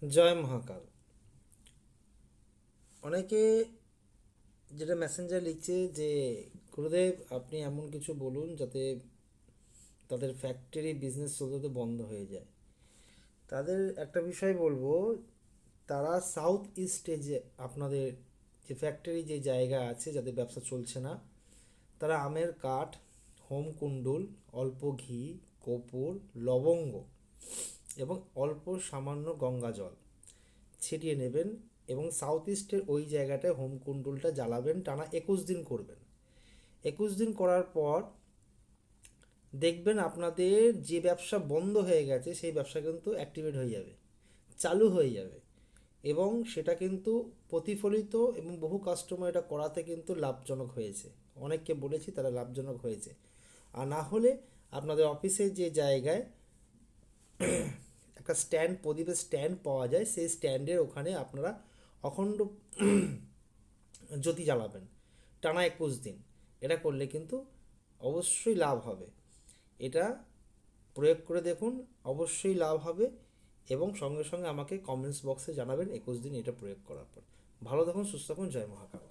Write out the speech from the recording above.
জয় মহাকাল। অনেকে যেটা মেসেঞ্জার লিখছে যে গুরুদেব আপনি এমন কিছু বলুন যাতে তাদের ফ্যাক্টরি বিজনেস চলতে বন্ধ হয়ে যায়। তাদের একটা বিষয় বলবো, তারা সাউথ ইস্টে যে আপনাদের যে ফ্যাক্টরি যে জায়গা আছে যাদের ব্যবসা চলছে না, তারা আমের কাঠ, হোম কুণ্ডুল, অল্প ঘি, কর্পূর, লবঙ্গ এবং অল্প সামান্য গঙ্গা জল ছিটিয়ে নেবেন এবং সাউথ ইস্টের ওই জায়গাটায় হোম কুণ্ডুলটা জ্বালাবেন, টানা 21 দিন করবেন। 21 দিন করার পর দেখবেন আপনাদের যে ব্যবসা বন্ধ হয়ে গেছে সেই ব্যবসা কিন্তু অ্যাক্টিভেট হয়ে যাবে, চালু হয়ে যাবে এবং সেটা কিন্তু প্রতিফলিত এবং বহু কাস্টমার এটা করাতে কিন্তু লাভজনক হয়েছে। অনেককে বলেছি তারা লাভজনক হয়েছে। আর না হলে আপনাদের অফিসের যে জায়গায় একটা স্ট্যান্ড, প্রদীপের স্ট্যান্ড পাওয়া যায়, সেই স্ট্যান্ডের ওখানে আপনারা অখণ্ড জ্যোতি জ্বালাবেন টানা 21 দিন। এটা করলে কিন্তু অবশ্যই লাভ হবে। এটা প্রয়োগ করে দেখুন, অবশ্যই লাভ হবে এবং সঙ্গে সঙ্গে আমাকে কমেন্টস বক্সে জানাবেন 21 দিন এটা প্রয়োগ করার পর। ভালো থাকুন, সুস্থ থাকুন, জয় মহাকাল।